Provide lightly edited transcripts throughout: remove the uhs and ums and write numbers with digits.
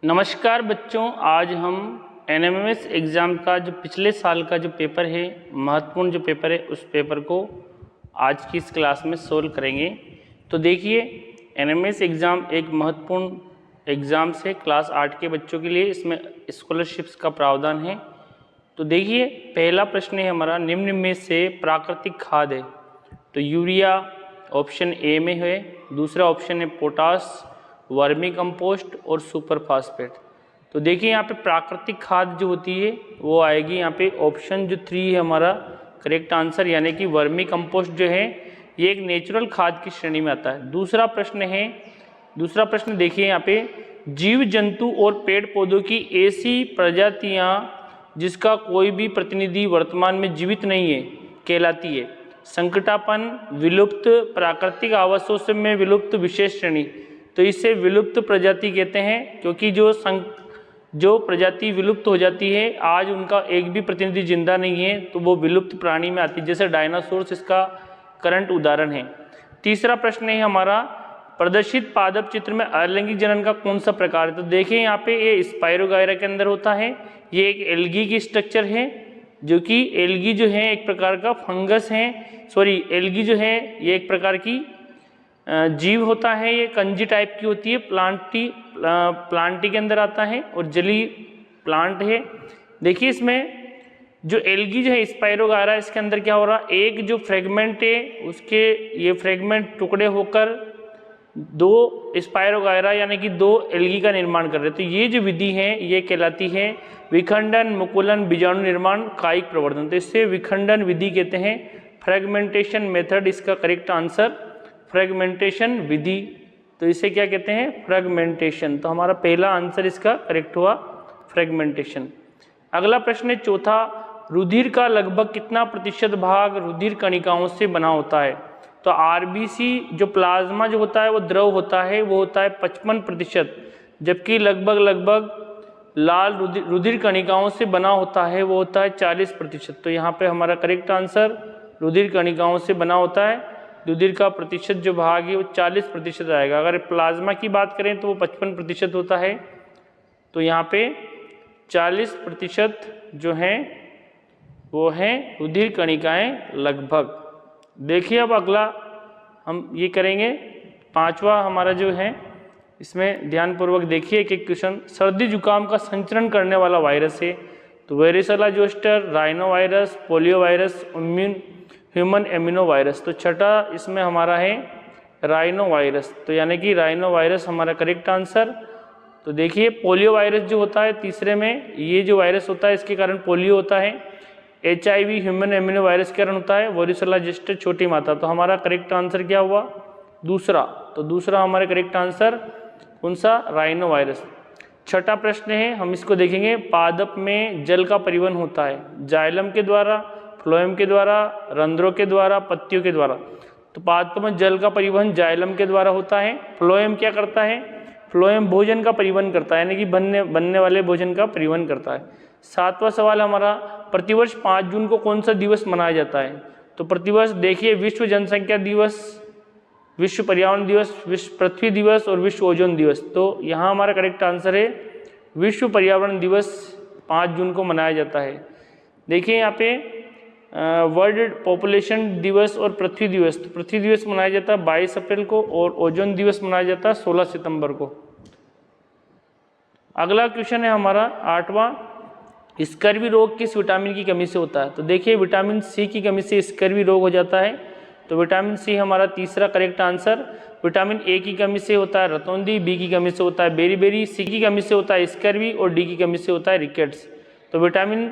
नमस्कार बच्चों, आज हम एनएमएमएस एग्ज़ाम का जो पिछले साल का जो पेपर है, महत्वपूर्ण जो पेपर है, उस पेपर को आज की इस क्लास में सोल्व करेंगे। तो देखिए, एनएमएमएस एग्ज़ाम एक महत्वपूर्ण एग्ज़ाम से क्लास 8 के बच्चों के लिए इसमें स्कॉलरशिप्स का प्रावधान है। तो देखिए, पहला प्रश्न है हमारा, निम्न में से प्राकृतिक खाद है। तो यूरिया ऑप्शन ए में है, दूसरा ऑप्शन है पोटास, वर्मी कंपोस्ट और सुपर फास्फेट। तो देखिए यहाँ पे प्राकृतिक खाद जो होती है वो आएगी यहाँ पे ऑप्शन जो 3 है हमारा करेक्ट आंसर, यानी कि वर्मी कंपोस्ट जो है ये एक नेचुरल खाद की श्रेणी में आता है। दूसरा प्रश्न देखिए यहाँ पे, जीव जंतु और पेड़ पौधों की ऐसी प्रजातियाँ जिसका कोई भी प्रतिनिधि वर्तमान में जीवित नहीं है कहलाती है। संकटापन, विलुप्त, प्राकृतिक आवासों में विलुप्त, विशेष श्रेणी। तो इसे विलुप्त प्रजाति कहते हैं, क्योंकि जो प्रजाति विलुप्त हो जाती है, आज उनका एक भी प्रतिनिधि जिंदा नहीं है, तो वो विलुप्त प्राणी में आती है। जैसे डायनासोर्स इसका करंट उदाहरण है। तीसरा प्रश्न है हमारा, प्रदर्शित पादप चित्र में अलैंगिक जनन का कौन सा प्रकार है। तो देखिए यहाँ पे ये स्पाइरोगायरा के अंदर होता है। ये एक एल्गी की स्ट्रक्चर है, जो कि एल्गी जो है एक प्रकार का फंगस है, एल्गी जो है ये एक प्रकार की जीव होता है। ये कंजी टाइप की होती है, प्लांटी के अंदर आता है और जली प्लांट है। देखिए इसमें जो एल्गी जो है स्पाइरोगायरा, इसके अंदर क्या हो रहा है, एक जो फ्रेगमेंट है उसके ये फ्रेगमेंट टुकड़े होकर 2 स्पाइरोगायरा यानी कि 2 एल्गी का निर्माण कर रहे हैं। तो ये जो विधि है ये कहलाती है विखंडन, मुकुलन, बीजाणु निर्माण, कायिक प्रवर्धन। तो इससे विखंडन विधि कहते हैं, फ्रेगमेंटेशन मेथड इसका करेक्ट आंसर, फ्रेगमेंटेशन विधि। तो इसे क्या कहते हैं, फ्रेगमेंटेशन। तो हमारा पहला आंसर इसका करेक्ट हुआ, फ्रेगमेंटेशन। अगला प्रश्न है चौथा, रुधिर का लगभग कितना प्रतिशत भाग रुधिर कणिकाओं से बना होता है। तो आरबीसी जो प्लाज्मा जो होता है वो द्रव होता है, वो होता है 55%, जबकि लगभग लाल रुधिर कणिकाओं से बना होता है वो होता है 40%। तो यहाँ पे हमारा करेक्ट आंसर रुधिर कणिकाओं से बना होता है, रुधिर का प्रतिशत जो भाग है वो 40% आएगा। अगर प्लाज्मा की बात करें तो वो 55% होता है, तो यहाँ पे 40% जो हैं वो हैं रुधिर कणिकाएं लगभग। देखिए अब अगला हम ये करेंगे, 5वां हमारा जो है, इसमें ध्यानपूर्वक देखिए एक क्वेश्चन। सर्दी जुकाम का संचरण करने वाला वायरस है। तो varicella zoster, rhino virus, polio virus, human amino virus. तो छठा इसमें हमारा है राइनो वायरस। तो यानी कि राइनो वायरस हमारा करेक्ट आंसर। तो देखिए पोलियो वायरस जो होता है तीसरे में, ये जो वायरस होता है इसके कारण पोलियो होता है। HIV ह्यूमन एमिनो वायरस के कारण होता है, वेरिसेला जोस्टर छोटी माता। तो हमारा करेक्ट आंसर क्या हुआ, दूसरा। तो दूसरा हमारा करेक्ट आंसर कौन सा, राइनो वायरस। छठा प्रश्न है, हम इसको देखेंगे, पादप में जल का परिवहन होता है जाइलम के द्वारा, फ्लोएम के द्वारा, रंध्रों के द्वारा, पत्तियों के द्वारा। तो पादप में जल का परिवहन जाइलम के द्वारा होता है। फ्लोएम क्या करता है, फ्लोएम भोजन का परिवहन करता है, यानी कि बनने वाले भोजन का परिवहन करता है। 7वां सवाल हमारा, प्रतिवर्ष 5 जून को कौन सा दिवस मनाया जाता है। तो प्रतिवर्ष देखिए, विश्व जनसंख्या दिवस, विश्व पर्यावरण दिवस, विश्व पृथ्वी दिवस और विश्व ओजोन दिवस। तो यहाँ हमारा करेक्ट आंसर है विश्व पर्यावरण दिवस 5 जून को मनाया जाता है। देखिए यहाँ पे वर्ल्ड पॉपुलेशन दिवस और पृथ्वी दिवस। तो पृथ्वी दिवस मनाया जाता है 22 अप्रैल को और ओजोन दिवस मनाया जाता है 16 सितंबर को। अगला क्वेश्चन है हमारा 8वां, स्कर्वी रोग किस विटामिन की कमी से होता है। तो देखिए विटामिन सी की कमी से स्कर्वी रोग हो जाता है। तो विटामिन सी हमारा तीसरा करेक्ट आंसर। विटामिन ए की कमी से होता है रतौंधी, बी की कमी से होता है बेरीबेरी, सी की कमी से होता है स्कर्वी और डी की कमी से होता है रिकेट्स। तो विटामिन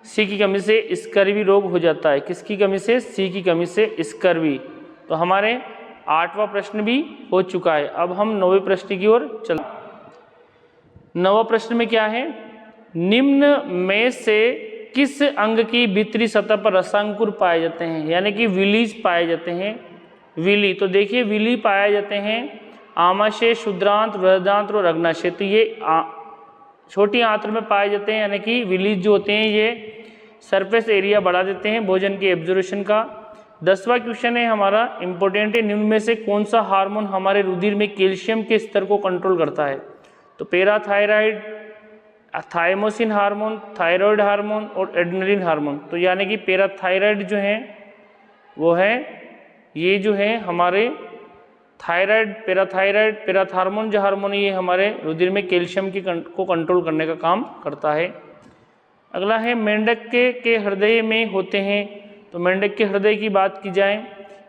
सी की कमी से स्कर्वी रोग हो जाता है, किसकी कमी से, सी की कमी से स्कर्वी। तो हमारे 8वां प्रश्न भी हो चुका है। अब हम 9वें प्रश्न की ओर चलते। 9वां प्रश्न में क्या है, निम्न में से किस अंग की भीतरी सतह पर रसांकुर पाए जाते हैं, यानी कि विलीज पाए जाते हैं। विली, तो देखिए विली पाए जाते हैं आमाशय, शुद्रांत, बृहदांत्र और अग्नाशय। तो ये छोटी आंत्र में पाए जाते हैं, यानी कि विलीज जो होते हैं ये सरफेस एरिया बढ़ा देते हैं भोजन के एब्जॉर्प्शन का। 10वां क्वेश्चन है हमारा, इंपॉर्टेंट है, निम्न में से कौन सा हार्मोन हमारे रुधिर में कैल्शियम के स्तर को कंट्रोल करता है। तो parathyroid, thymosin hormone, thyroid hormone और एड्रेनलिन हार्मोन। तो यानी कि पैराथायराइड जो है वो है, ये जो है हमारे थायराइड, पैराथार्मोन जो हार्मोन, ये हमारे रुधिर में कैल्शियम को कंट्रोल करने का काम करता है। अगला है मेंढक के हृदय में होते हैं। तो मेंढक के हृदय की बात की जाए,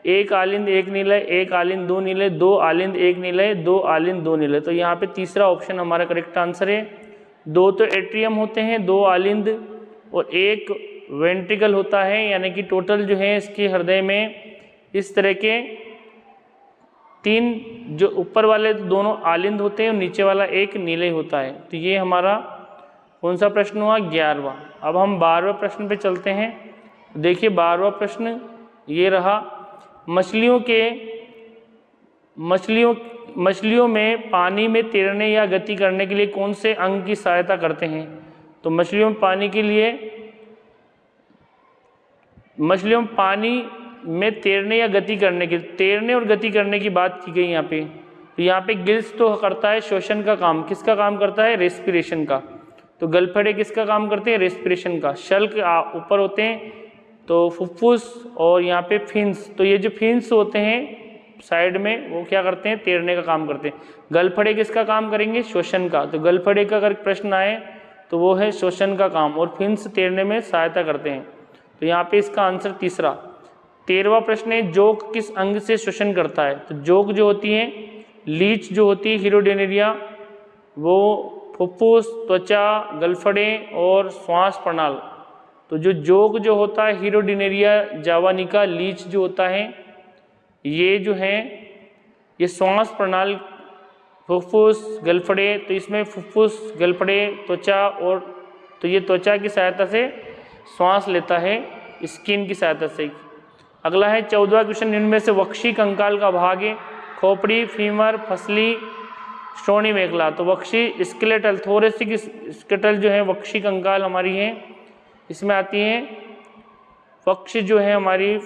एक आलिंद एक निलय, एक आलिंद दो निलय, दो आलिंद एक निलय, दो आलिंद दो निलय। तो यहाँ पे तीसरा ऑप्शन हमारा करेक्ट आंसर है। दो तो एट्रियम होते हैं, दो आलिंद और एक वेंट्रिकल होता है, यानी कि टोटल जो है इसके हृदय में इस तरह के तीन, जो ऊपर वाले दोनों आलिंद होते हैं और नीचे वाला एक निलय होता है। तो ये हमारा कौन सा प्रश्न हुआ? 11वां। अब हम 12वें प्रश्न पे चलते हैं। देखिए 12वां प्रश्न ये रहा, मछलियों में पानी में तैरने या गति करने के लिए कौन से अंग की सहायता करते हैं? तो मछलियों में पानी में तैरने या गति करने के, तैरने और गति करने की बात की गई यहाँ पे। तो यहाँ पे गिल्स तो करता है श्वसन का काम, किसका काम करता है? रेस्पिरेशन का। तो गलफड़े किसका काम करते हैं? रेस्पिरेशन का। शल्क ऊपर होते हैं, तो फुफ्फुस और यहाँ पे फिन्स। तो ये जो फिन्स होते हैं साइड में, वो क्या करते हैं? तैरने का काम करते हैं। गलफड़े किसका काम करेंगे? श्वसन का। तो गलफड़े का अगर प्रश्न आए तो वो है श्वसन का काम, और फिन्स तैरने में सहायता करते हैं। तो यहाँ पे इसका आंसर तीसरा। 13वां प्रश्न है, जोक किस अंग से श्वसन करता है? तो जोक जो होती है, लीच जो होती है, हीरोडेनेरिया, वो फुफ्फुस, त्वचा, गलफड़े और श्वास प्रणाल। तो जो जोक जो होता है, हीरोडेनेरिया जावानिका, लीच जो होता है, ये जो है ये श्वास प्रणाल, फुफ्फुस, गलफड़े। तो इसमें फुफ्फुस, गलफड़े, त्वचा, और तो ये त्वचा की सहायता से श्वास लेता है, स्किन की सहायता से। अगला है 14वां क्वेश्चन, इनमें से वक्षी कंकाल का भाग है? खोपड़ी, फीमर, फसली, श्रोणि मेखला। तो वक्षी स्केलेटल, थोरेसिक स्केलेटल जो है वक्षी कंकाल हमारी है, इसमें आती है। वक्ष जो है हमारी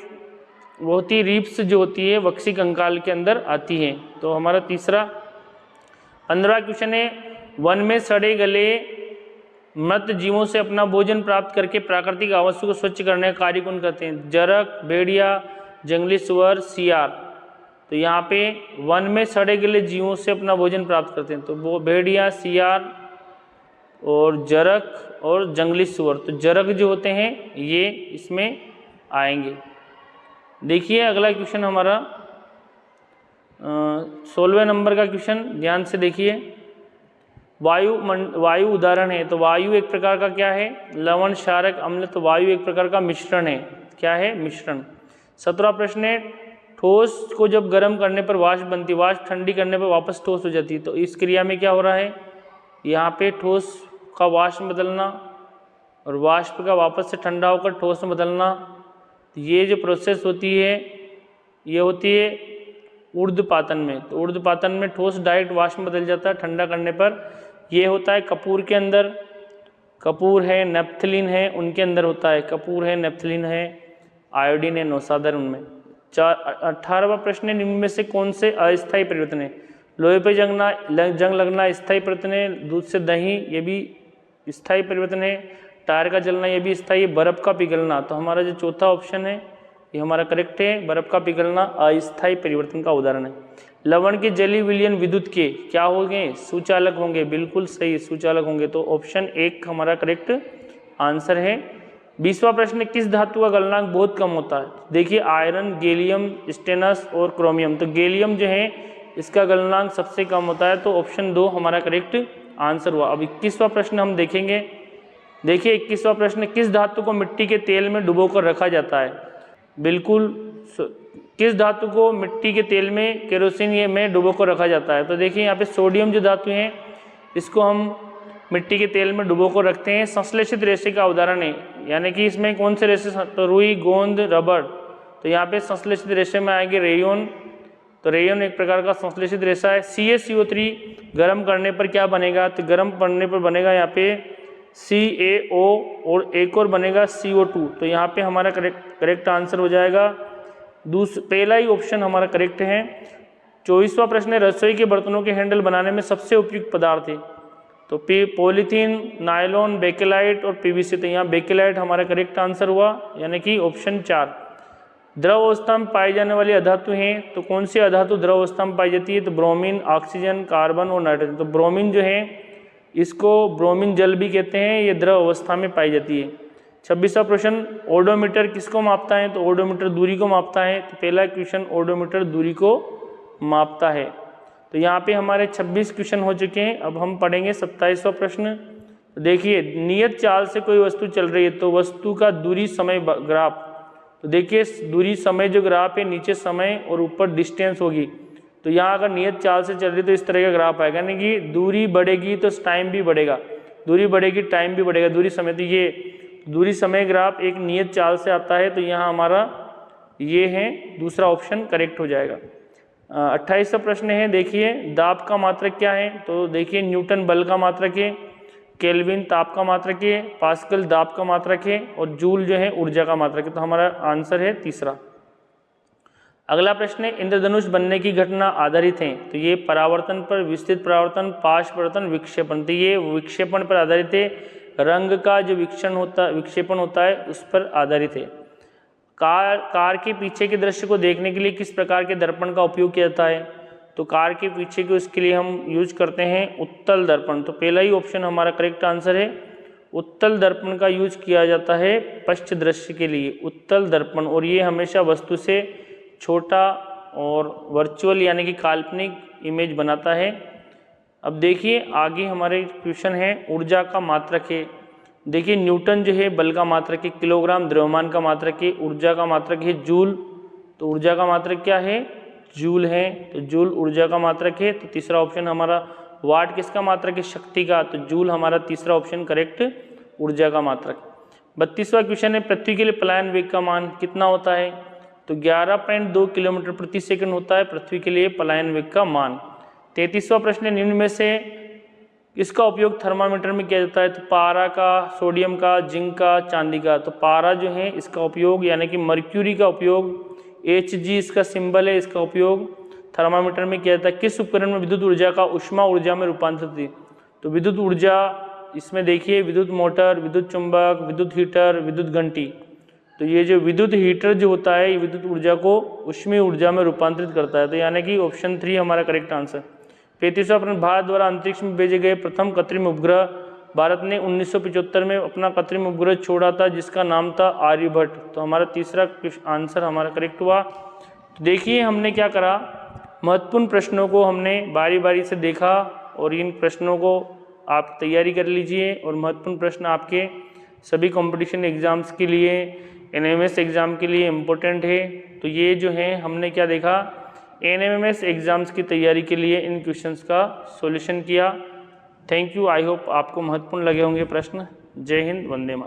वो होती है, रिब्स जो होती है वक्षी कंकाल के अंदर आती है। तो हमारा तीसरा। 15वां क्वेश्चन है, वन में सड़े गले मृत जीवों से अपना भोजन प्राप्त करके प्राकृतिक आवासों को स्वच्छ करने का कार्य कौन करते हैं? जरक, भेड़िया, जंगली सुअर, सियार। तो यहाँ पे वन में सड़े गले जीवों से अपना भोजन प्राप्त करते हैं, तो वो भेड़िया, सियार और जरक और जंगली सुअर। तो जरक जो होते हैं ये इसमें आएंगे। देखिए अगला क्वेश्चन हमारा 16वें नंबर का क्वेश्चन, ध्यान से देखिए। वायु उदाहरण है। तो वायु एक प्रकार का क्या है? लवण, क्षारक, अम्ल। तो वायु एक प्रकार का मिश्रण है। क्या है? मिश्रण। 17वां प्रश्न है, ठोस को जब गर्म करने पर वाष्प बनती है, वाष्प ठंडी करने पर वापस ठोस हो जाती है। तो इस क्रिया में क्या हो रहा है? यहाँ पे ठोस का वाष्प में बदलना और वाष्प का वापस से ठंडा होकर ठोस में बदलना, ये जो प्रोसेस होती है ये होती है ऊर्ध्वपातन में। तो ऊर्ध्वपातन में ठोस डायरेक्ट वाष्प में बदल जाता है ठंडा करने पर। ये होता है कपूर के अंदर, कपूर है, नेप्थलीन है, उनके अंदर होता है। कपूर है, नेप्थलीन है, आयोडीन है, नौसादर उनमें। 18वां प्रश्न है, निम्न में से कौन से अस्थायी परिवर्तन है? लोहे पे जंग लगना स्थायी परिवर्तन है। दूध से दही, ये भी स्थायी परिवर्तन है। टायर का जलना, ये भी स्थायी है। बर्फ का पिघलना, तो हमारा जो चौथा ऑप्शन है ये हमारा करेक्ट है। बर्फ का पिघलना अस्थायी परिवर्तन का उदाहरण है। लवण के जलीय विलयन विद्युत के क्या होंगे? सुचालक होंगे। बिल्कुल सही, सुचालक होंगे। तो ऑप्शन 1 हमारा करेक्ट आंसर है। 20वां प्रश्न, किस धातु का गलनांक बहुत कम होता है? देखिए आयरन, गैलियम, स्टेनस और क्रोमियम। तो गैलियम जो है इसका गलनांक सबसे कम होता है। तो ऑप्शन 2 हमारा करेक्ट आंसर हुआ। अब 21वां प्रश्न हम देखेंगे। देखिए 21वां प्रश्न, किस धातु को मिट्टी के तेल में डुबोकर रखा जाता है? बिल्कुल, किस धातु को मिट्टी के तेल में, केरोसिन ये में डुबोकर रखा जाता है? तो देखिए यहाँ पे सोडियम जो धातु है इसको हम मिट्टी के तेल में डुबोकर रखते हैं। संश्लेषित रेशे का उदाहरण है, यानी कि इसमें कौन से रेशे? तो रुई, गोंद, रबड़। तो यहाँ पे संश्लेषित रेशे में आएंगे रेयोन। तो रेयोन एक प्रकार का संश्लेषित रेशा है। CaCO3 गर्म करने पर क्या बनेगा? तो गर्म करने पर बनेगा यहाँ पे CaO और एक और बनेगा CO2। तो यहाँ पे हमारा करेक्ट आंसर हो जाएगा पहला ही ऑप्शन हमारा करेक्ट है। 24वां प्रश्न है, रसोई के बर्तनों के हैंडल बनाने में सबसे उपयुक्त पदार्थ है? तो पॉलीथीन, नायलॉन, बेकेलाइट और पीवीसी। तो यहाँ बेकेलाइट हमारा करेक्ट आंसर हुआ, यानी कि ऑप्शन 4। द्रव अवस्था में पाई जाने वाली अधातु हैं, तो कौन सी अधातु द्रव अवस्था में पाई जाती है? तो ब्रोमीन, ऑक्सीजन, कार्बन और नाइट्रोजन। तो ब्रोमीन जो है इसको ब्रोमीन जल भी कहते हैं, ये द्रव अवस्था में पाई जाती है। 26वां प्रश्न, ओडोमीटर किसको मापता है? तो ओडोमीटर दूरी को मापता है। तो पहला क्वेश्चन ओडोमीटर दूरी को मापता है। तो यहाँ पे हमारे 26 क्वेश्चन हो चुके हैं। अब हम पढ़ेंगे 27वां प्रश्न। तो देखिए, नियत चाल से कोई वस्तु चल रही है, तो वस्तु का दूरी समय ग्राफ। तो देखिए दूरी समय जो ग्राफ है, नीचे समय और ऊपर डिस्टेंस होगी। तो यहाँ अगर नियत चाल से चल रही तो इस तरह का ग्राफ आएगा, यानी कि दूरी बढ़ेगी तो टाइम भी बढ़ेगा, दूरी बढ़ेगी टाइम भी बढ़ेगा, दूरी समय। तो ये दूरी समय ग्राफ एक नियत चाल से आता है। तो यहाँ हमारा ये है दूसरा ऑप्शन करेक्ट हो जाएगा। 28वां प्रश्न है, देखिए दाब का मात्रक क्या है? तो देखिए न्यूटन बल का मात्रक है, केल्विन ताप का मात्रक है, पास्कल दाब का मात्रक है और जूल जो है ऊर्जा का मात्रक है। तो हमारा आंसर है तीसरा। अगला प्रश्न है, इंद्रधनुष बनने की घटना आधारित है। तो ये परावर्तन पर, विस्तृत परावर्तन, पार्श्ववर्तन, विक्षेपण। तो ये विक्षेपण पर आधारित है, रंग का जो विक्षेपण होता है उस पर आधारित है। कार के पीछे के दृश्य को देखने के लिए किस प्रकार के दर्पण का उपयोग किया जाता है? तो कार के पीछे के उसके लिए हम यूज करते हैं उत्तल दर्पण। तो पहला ही ऑप्शन हमारा करेक्ट आंसर है, उत्तल दर्पण का यूज किया जाता है पश्च दृश्य के लिए, उत्तल दर्पण। और ये हमेशा वस्तु से छोटा और वर्चुअल यानी कि काल्पनिक इमेज बनाता है। अब देखिए आगे हमारे क्वेश्चन है, ऊर्जा का मात्रक है। देखिए न्यूटन जो है बल का मात्रक है, किलोग्राम द्रव्यमान का मात्रक है, ऊर्जा का मात्रक है जूल। तो ऊर्जा का मात्रक क्या है? जूल है। तो जूल ऊर्जा का मात्रक है। तो तीसरा ऑप्शन हमारा। वाट किसका मात्रक है? शक्ति का। तो जूल हमारा तीसरा ऑप्शन करेक्ट, ऊर्जा का मात्रक। 32वां क्वेश्चन है, पृथ्वी के लिए पलायन वेग का मान कितना होता है? तो 11.2 किलोमीटर प्रति सेकंड होता है पृथ्वी के लिए पलायन वेग का मान। 33वां प्रश्न, निम्न में से इसका उपयोग थर्मामीटर में किया जाता है? तो पारा का, सोडियम का, जिंक का, चांदी का। तो पारा जो है इसका उपयोग यानी कि मर्क्यूरी का उपयोग, Hg इसका सिंबल है, इसका उपयोग थर्मामीटर में किया जाता है। किस उपकरण में विद्युत ऊर्जा का ऊष्मा ऊर्जा में रूपांतरित होती है? तो विद्युत ऊर्जा इसमें देखिए विद्युत मोटर, विद्युत चुंबक, विद्युत हीटर, विद्युत घंटी। तो ये जो विद्युत हीटर जो होता है ये विद्युत ऊर्जा को ऊष्मीय ऊर्जा में रूपांतरित करता है। तो यानी कि ऑप्शन 3 हमारा करेक्ट आंसर। 35वां प्रश्न, भारत द्वारा अंतरिक्ष में भेजे गए प्रथम कृत्रिम उपग्रह। भारत ने 1975 में अपना कृत्रिम उपग्रह छोड़ा था जिसका नाम था आर्यभट्ट। तो हमारा तीसरा आंसर हमारा करेक्ट हुआ। तो देखिए हमने क्या करा, महत्वपूर्ण प्रश्नों को हमने बारी बारी से देखा और इन प्रश्नों को आप तैयारी कर लीजिए। और महत्वपूर्ण प्रश्न आपके सभी कंपटीशन एग्जाम्स के लिए, एनएमएस एग्ज़ाम के लिए इम्पोर्टेंट है। तो ये जो है हमने क्या देखा, एनएमएस एग्ज़ाम्स की तैयारी के लिए इन क्वेश्चंस का सॉल्यूशन किया। Thank you. आई होप आपको महत्वपूर्ण लगे होंगे प्रश्न। जय हिंद, वंदे मातरम।